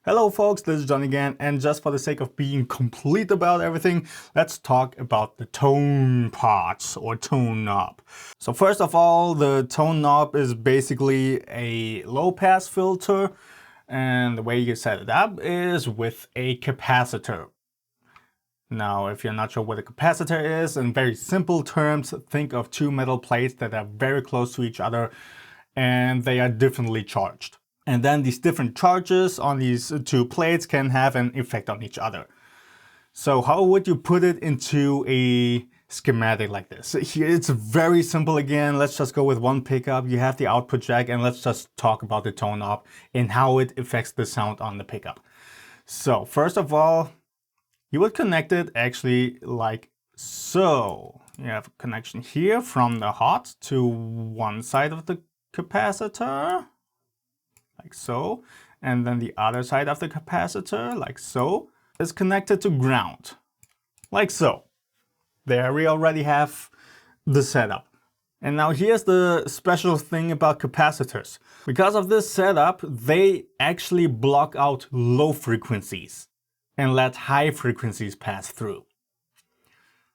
Hello folks, this is John again, and just for the sake of being complete about everything, let's talk about the tone parts or tone knob. So first of all, the tone knob is basically a low pass filter, and the way you set it up is with a capacitor. Now, if you're not sure what a capacitor is, in very simple terms, think of two metal plates that are very close to each other and they are differently charged. And then these different charges on these two plates can have an effect on each other. So how would you put it into a schematic like this? Here it's very simple again. Let's just go with one pickup. You have the output jack, and let's just talk about the tone knob and how it affects the sound on the pickup. So first of all, you would connect it actually like so. You have a connection here from the hot to one side of the capacitor, like so, and then the other side of the capacitor, like so, is connected to ground, like so. There we already have the setup. And now here's the special thing about capacitors. Because of this setup, they actually block out low frequencies and let high frequencies pass through.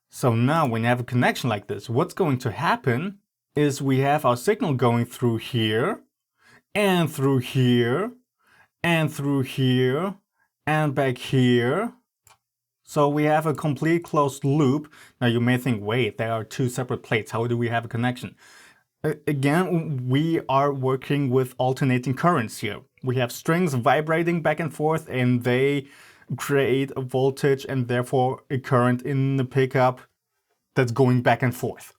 So now when you have a connection like this, what's going to happen is we have our signal going through here, and through here, and through here, and back here. So we have a complete closed loop. Now you may think, wait, there are two separate plates. How do we have a connection? Again, we are working with alternating currents here. We have strings vibrating back and forth, and they create a voltage and therefore a current in the pickup that's going back and forth.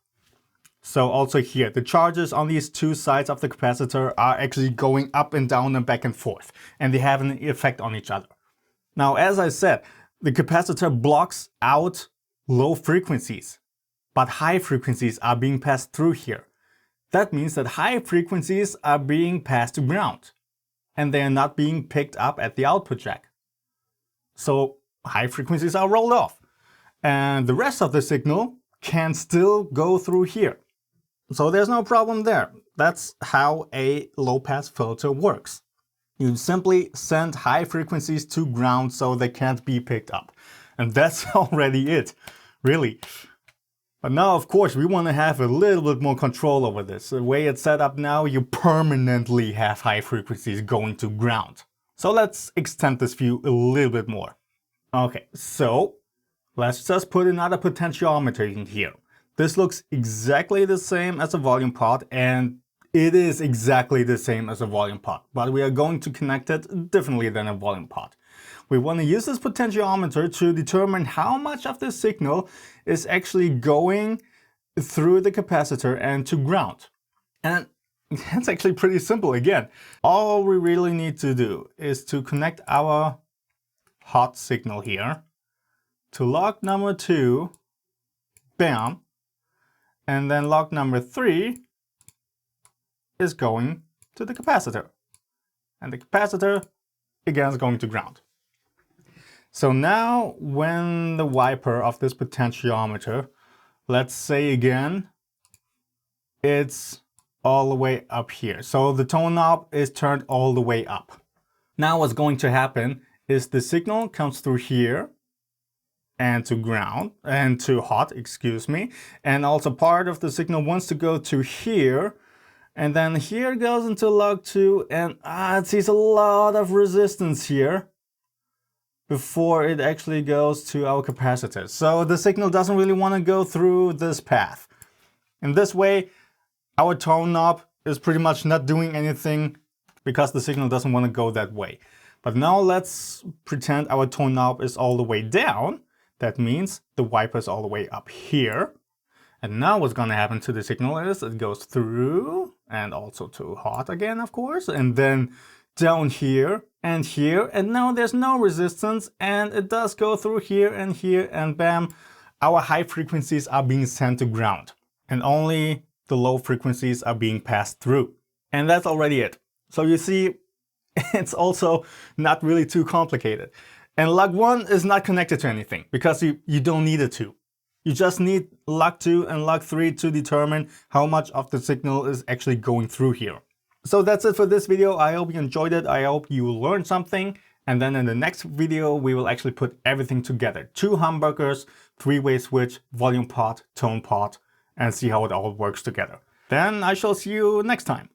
So also here, the charges on these two sides of the capacitor are actually going up and down and back and forth, and they have an effect on each other. Now, as I said, the capacitor blocks out low frequencies, but high frequencies are being passed through here. That means that high frequencies are being passed to ground, and they are not being picked up at the output jack. So high frequencies are rolled off, and the rest of the signal can still go through here. So there's no problem there. That's how a low-pass filter works. You simply send high frequencies to ground so they can't be picked up. And that's already it, really. But now, of course, we want to have a little bit more control over this. The way it's set up now, you permanently have high frequencies going to ground. So let's extend this view a little bit more. Okay, so let's just put another potentiometer in here. This looks exactly the same as a volume pot, and it is exactly the same as a volume pot, but we are going to connect it differently than a volume pot. We want to use this potentiometer to determine how much of the signal is actually going through the capacitor and to ground. And that's actually pretty simple. Again, all we really need to do is to connect our hot signal here to log number 2, bam, and then log number 3 is going to the capacitor. And the capacitor, again, is going to ground. So now when the wiper of this potentiometer, let's say again, it's all the way up here. So the tone knob is turned all the way up. Now what's going to happen is the signal comes through here and to ground, and to hot, excuse me. And also part of the signal wants to go to here, and then here goes into log 2, and it sees a lot of resistance here before it actually goes to our capacitor. So the signal doesn't really want to go through this path. In this way, our tone knob is pretty much not doing anything because the signal doesn't want to go that way. But now let's pretend our tone knob is all the way down. That means the wiper is all the way up here. And now what's going to happen to the signal is it goes through and also to hot again, of course, and then down here, and now there's no resistance, and it does go through here, and bam, our high frequencies are being sent to ground, and only the low frequencies are being passed through. And that's already it. So you see, it's also not really too complicated. And log 1 is not connected to anything because you don't need it to. You just need log 2 and log 3 to determine how much of the signal is actually going through here. So that's it for this video. I hope you enjoyed it. I hope you learned something. And then in the next video, we will actually put everything together. 2 humbuckers, 3-way switch, volume pot, tone pot, and see how it all works together. Then I shall see you next time.